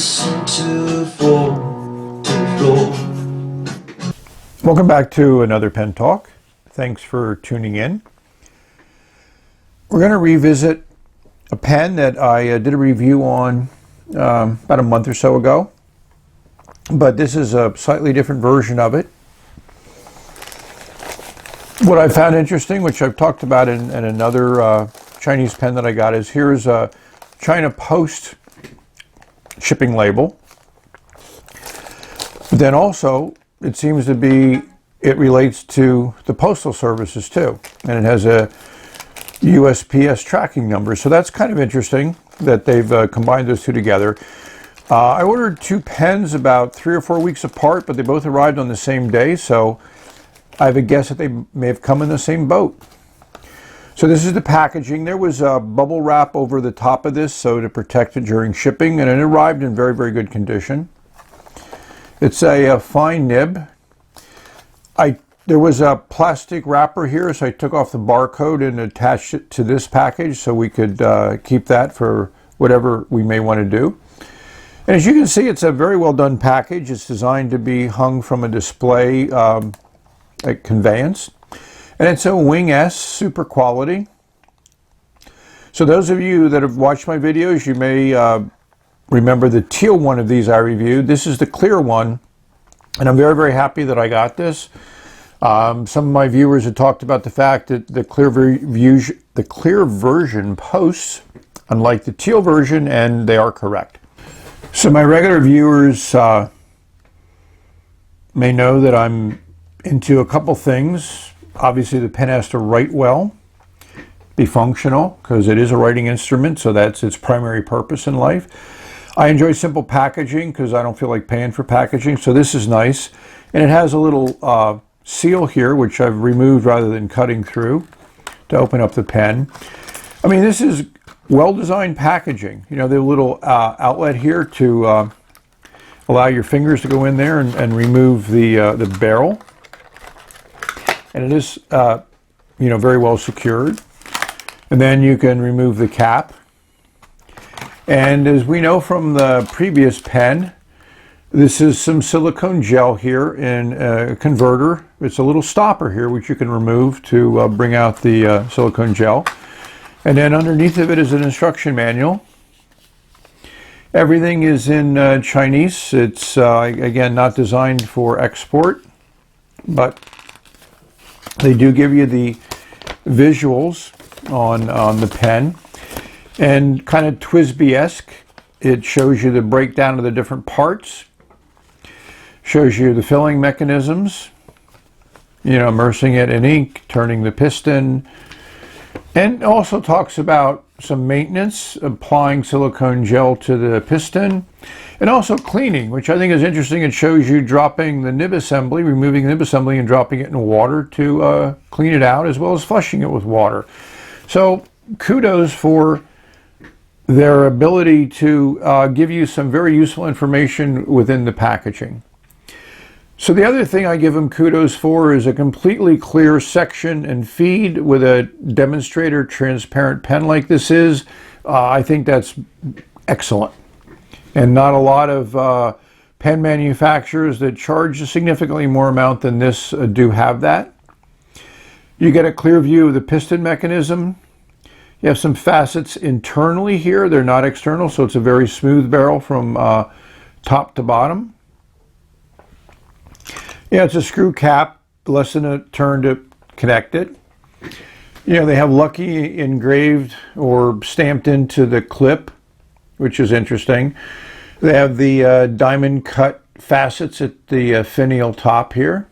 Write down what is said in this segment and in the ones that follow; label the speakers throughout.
Speaker 1: seem to fall to the floor.
Speaker 2: Welcome back to another pen talk. Thanks for tuning in. We're going to revisit a pen that I did a review on about a month or so ago, but this is a slightly different version of it. What I found interesting, which I've talked about in another Chinese pen that I got, is here's a China Post shipping label. But then also, it seems to be, it relates to the postal services too. And it has a USPS tracking number. So that's kind of interesting that they've combined those two together. I ordered two pens about 3 or 4 weeks apart, but they both arrived on the same day. So I have a guess that they may have come in the same boat. So this is the packaging. There was a bubble wrap over the top of this so to protect it during shipping, and it arrived in very, very good condition. It's a fine nib. There was a plastic wrapper here, so I took off the barcode and attached it to this package so we could keep that for whatever we may want to do. And as you can see, it's a very well done package. It's designed to be hung from a display at conveyance. And it's a Wing S, super quality. So those of you that have watched my videos, you may remember the teal one of these I reviewed. This is the clear one, and I'm very, very happy that I got this. Some of my viewers have talked about the fact that the clear version posts, unlike the teal version, and they are correct. So my regular viewers may know that I'm into a couple things. Obviously, the pen has to write well, be functional, because it is a writing instrument, so that's its primary purpose in life. I enjoy simple packaging because I don't feel like paying for packaging, so this is nice. And it has a little seal here, which I've removed rather than cutting through to open up the pen. I mean, this is well-designed packaging. You know, the little outlet here to allow your fingers to go in there and remove the barrel. And it is, you know, very well secured. And then you can remove the cap. And as we know from the previous pen, this is some silicone gel here in a converter. It's a little stopper here, which you can remove to bring out the silicone gel. And then underneath of it is an instruction manual. Everything is in Chinese. It's, again, not designed for export, but they do give you the visuals on the pen, and kind of TWSBI-esque. It shows you the breakdown of the different parts, shows you the filling mechanisms, you know, immersing it in ink, turning the piston, and also talks about some maintenance, applying silicone gel to the piston, and also cleaning, which I think is interesting. It shows you dropping the nib assembly, removing the nib assembly and dropping it in water to clean it out, as well as flushing it with water. So kudos for their ability to give you some very useful information within the packaging. So the other thing I give them kudos for is a completely clear section and feed with a demonstrator transparent pen like this is. I think that's excellent. And not a lot of pen manufacturers that charge a significantly more amount than this do have that. You get a clear view of the piston mechanism. You have some facets internally here. They're not external, so it's a very smooth barrel from top to bottom. Yeah, it's a screw cap, less than a turn to connect it. You know, they have Lucky engraved or stamped into the clip, which is interesting. They have the diamond cut facets at the finial top here.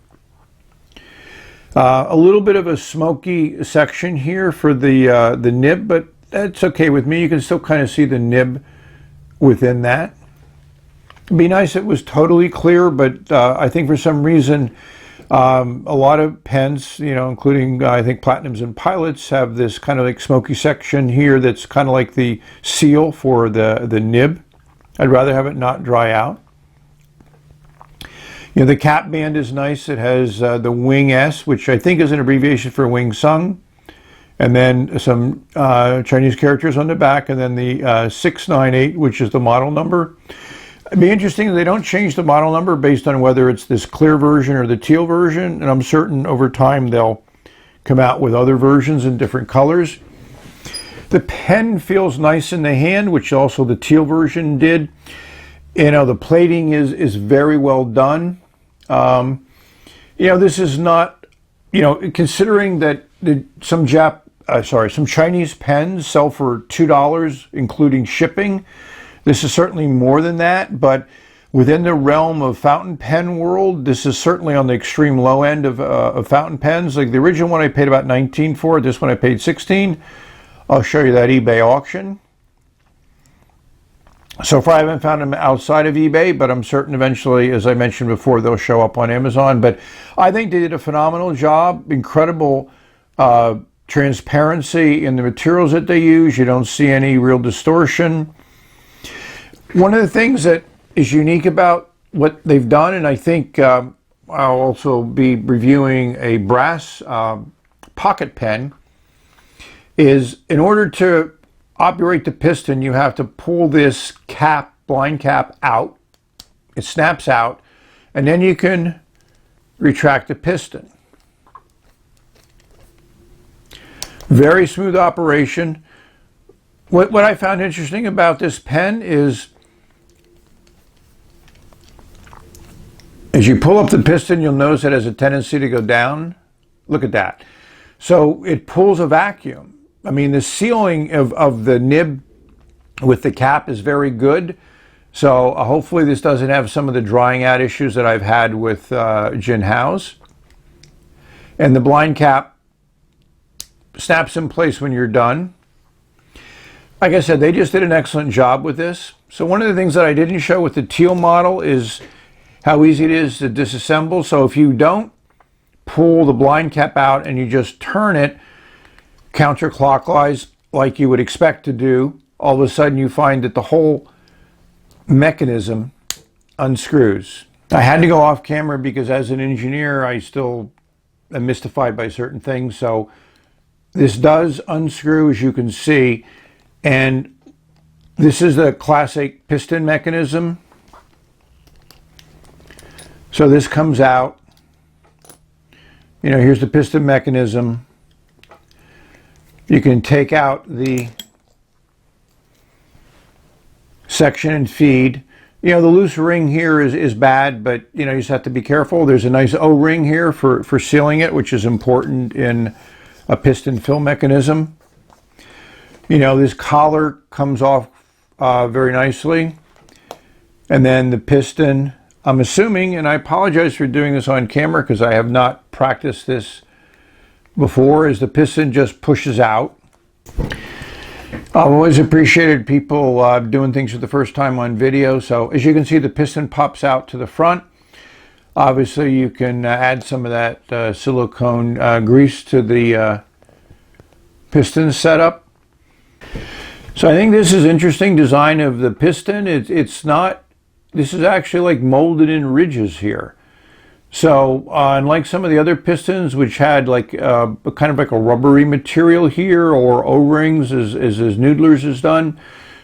Speaker 2: A little bit of a smoky section here for the nib, but that's okay with me. You can still kind of see the nib within that. It'd be nice if it was totally clear, but I think for some reason a lot of pens, you know, including I think Platinums and Pilots, have this kind of like smoky section here that's kind of like the seal for the nib. I'd rather have it not dry out. You know, the cap band is nice. It has the Wing S, which I think is an abbreviation for Wing Sung, and then some Chinese characters on the back, and then the 698, which is the model number. It'd be interesting if they don't change the model number based on whether it's this clear version or the teal version, and I'm certain over time they'll come out with other versions in different colors. The pen feels nice in the hand, which also the teal version did. You know, the plating is very well done. You know, this is not, you know, considering that some Chinese pens sell for $2, including shipping. This is certainly more than that, but within the realm of fountain pen world, this is certainly on the extreme low end of fountain pens. Like the original one I paid about $19 for, this one I paid $16. I'll show you that eBay auction. So far I haven't found them outside of eBay, but I'm certain eventually, as I mentioned before, they'll show up on Amazon. But I think they did a phenomenal job, incredible transparency in the materials that they use. You don't see any real distortion. One of the things that is unique about what they've done, and I think I'll also be reviewing a brass pocket pen, is in order to operate the piston, you have to pull this cap, blind cap, out. It snaps out, and then you can retract the piston. Very smooth operation. What I found interesting about this pen is as you pull up the piston, you'll notice it has a tendency to go down. Look at that. So it pulls a vacuum. I mean, the sealing of the nib with the cap is very good. So hopefully this doesn't have some of the drying out issues that I've had with Jinhao's. And the blind cap snaps in place when you're done. Like I said, they just did an excellent job with this. So one of the things that I didn't show with the Teal model is how easy it is to disassemble. So if you don't pull the blind cap out and you just turn it counterclockwise like you would expect to do, all of a sudden you find that the whole mechanism unscrews. I had to go off camera because as an engineer I still am mystified by certain things. So this does unscrew, as you can see, and this is the classic piston mechanism. So this comes out, you know, here's the piston mechanism. You can take out the section and feed. You know, the loose ring here is bad, but you know, you just have to be careful. There's a nice O-ring here for sealing it, which is important in a piston fill mechanism. You know, this collar comes off very nicely. And then the piston, I'm assuming, and I apologize for doing this on camera because I have not practiced this before, is the piston just pushes out. I've always appreciated people doing things for the first time on video. So as you can see, the piston pops out to the front. Obviously you can add some of that silicone grease to the piston setup. So I think this is interesting design of the piston. It's not, this is actually like molded in ridges here. So unlike some of the other pistons, which had like kind of like a rubbery material here, or O-rings as Noodler's has done,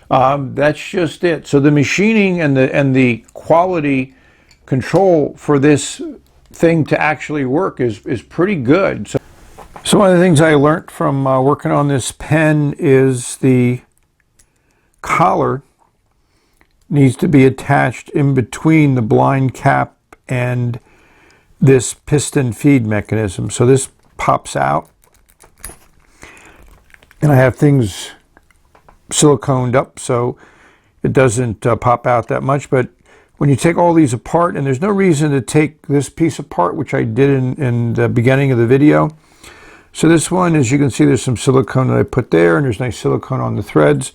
Speaker 2: that's just it. So the machining and the quality control for this thing to actually work is pretty good. So one of the things I learned from working on this pen is the collar needs to be attached in between the blind cap and this piston feed mechanism. So this pops out, and I have things siliconed up so it doesn't pop out that much. But when you take all these apart, and there's no reason to take this piece apart, which I did in the beginning of the video. So this one, as you can see, there's some silicone that I put there, and there's nice silicone on the threads.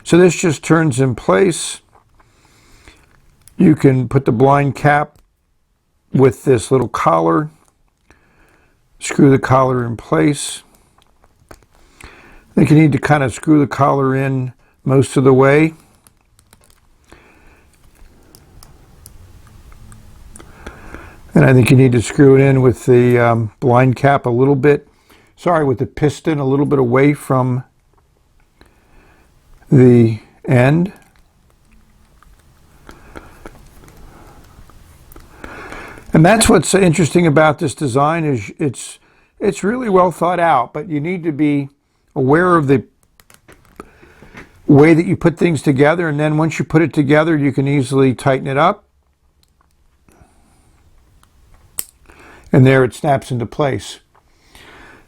Speaker 2: So this just turns in place. You can put the blind cap with this little collar, screw the collar in place. I think you need to kind of screw the collar in most of the way. And I think you need to screw it in with the blind cap a little bit, with the piston a little bit away from the end. And that's what's interesting about this design is it's really well thought out, but you need to be aware of the way that you put things together, and then once you put it together, you can easily tighten it up. And there it snaps into place.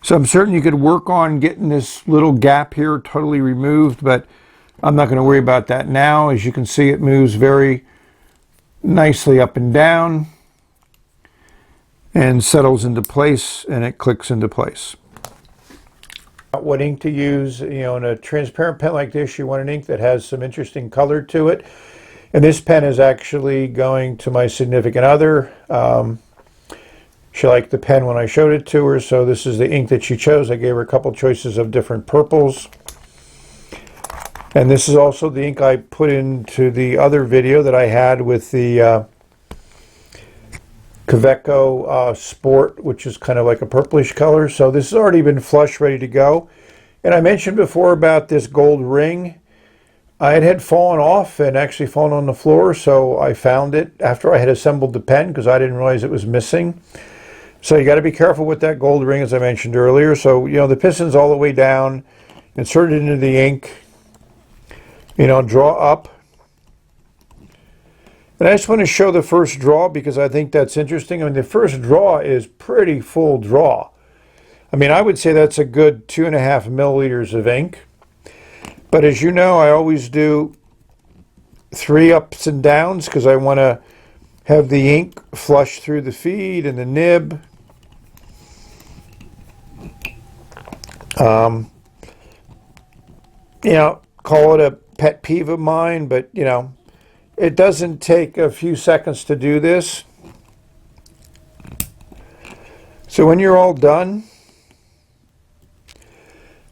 Speaker 2: So I'm certain you could work on getting this little gap here totally removed, but I'm not going to worry about that now. As you can see, it moves very nicely up and down and settles into place, and it clicks into place. What ink to use, in a transparent pen like this, you want an ink that has some interesting color to it. And this pen is actually going to my significant other. She liked the pen when I showed it to her, so this is the ink that she chose. I gave her a couple choices of different purples. And this is also the ink I put into the other video that I had with the Kaweco Sport, which is kind of like a purplish color. So this has already been flush, ready to go. And I mentioned before about this gold ring. It had fallen off and actually fallen on the floor, so I found it after I had assembled the pen because I didn't realize it was missing. So you got to be careful with that gold ring, as I mentioned earlier. So, the piston's all the way down, insert it into the ink, draw up. And I just want to show the first draw because I think that's interesting. I mean, the first draw is pretty full draw. I mean, I would say that's a good 2.5 milliliters of ink. But as you know, I always do 3 ups and downs because I want to have the ink flush through the feed and the nib. Call it a pet peeve of mine, but it doesn't take a few seconds to do this. So when you're all done,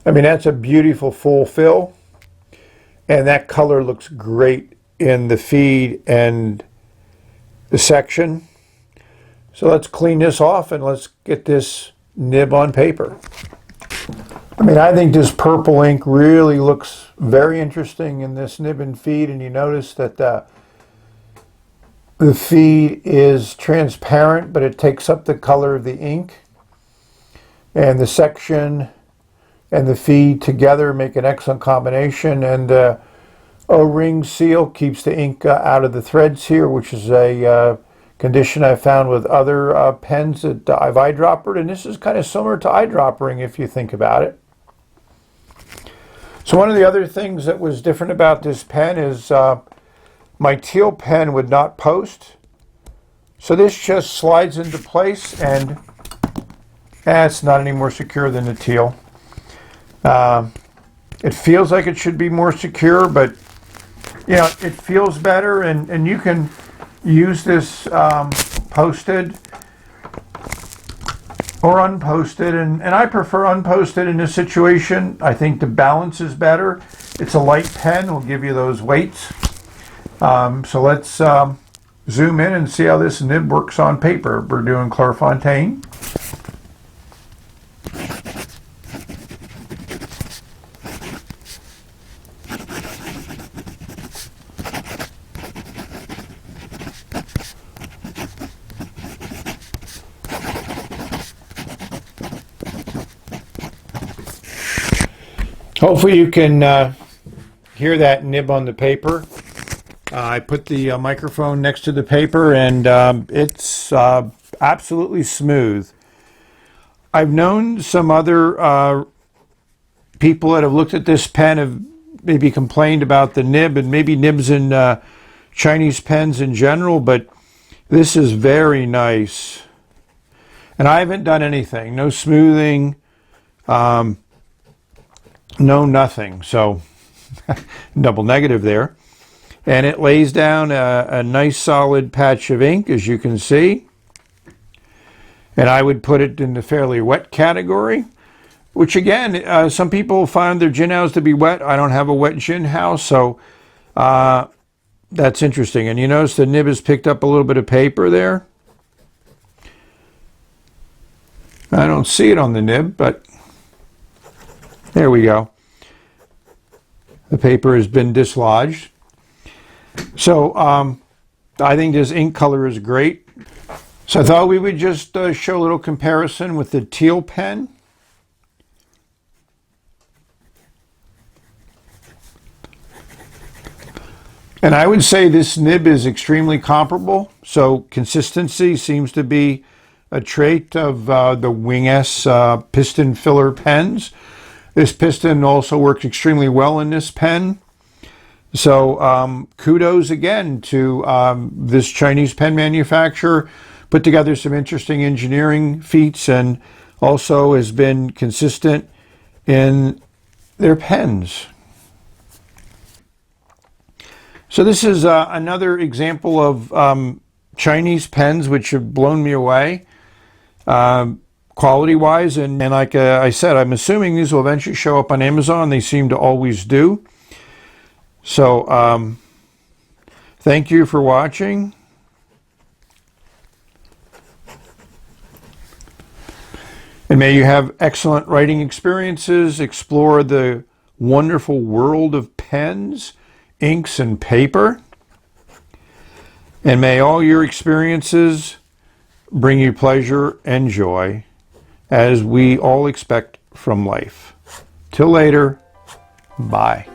Speaker 2: I mean, that's a beautiful full fill, and that color looks great in the feed and the section. So let's clean this off and let's get this nib on paper. I mean, I think this purple ink really looks very interesting in this nib and feed, and you notice that the feed is transparent, but it takes up the color of the ink, and the section and the feed together make an excellent combination. And O-ring seal keeps the ink out of the threads here, which is a condition I found with other pens that I've eyedroppered, and this is kind of similar to eyedroppering if you think about it. So one of the other things that was different about this pen is my Teal pen would not post. So this just slides into place, and it's not any more secure than the Teal. It feels like it should be more secure, but it feels better, and you can use this posted or unposted, and I prefer unposted in this situation. I think the balance is better. It's a light pen, will give you those weights. So let's zoom in and see how this nib works on paper. We're doing Clairefontaine. Hopefully you can hear that nib on the paper. I put the microphone next to the paper, and it's absolutely smooth. I've known some other people that have looked at this pen have maybe complained about the nib, and maybe nibs in Chinese pens in general, but this is very nice. And I haven't done anything, no smoothing, no nothing, so double negative there. And it lays down a nice solid patch of ink, as you can see. And I would put it in the fairly wet category, which again, some people find their gin house to be wet. I don't have a wet gin house, so that's interesting. And you notice the nib has picked up a little bit of paper there. I don't see it on the nib, but there we go. The paper has been dislodged. So I think this ink color is great. So I thought we would just show a little comparison with the Teal pen. And I would say this nib is extremely comparable. So consistency seems to be a trait of the Wing S piston filler pens. This piston also works extremely well in this pen. So kudos again to this Chinese pen manufacturer. Put together some interesting engineering feats and also has been consistent in their pens. So this is another example of Chinese pens which have blown me away quality-wise. And like I said, I'm assuming these will eventually show up on Amazon. They seem to always do. So thank you for watching. And may you have excellent writing experiences, explore the wonderful world of pens, inks, and paper. And may all your experiences bring you pleasure and joy, as we all expect from life. Till later, bye.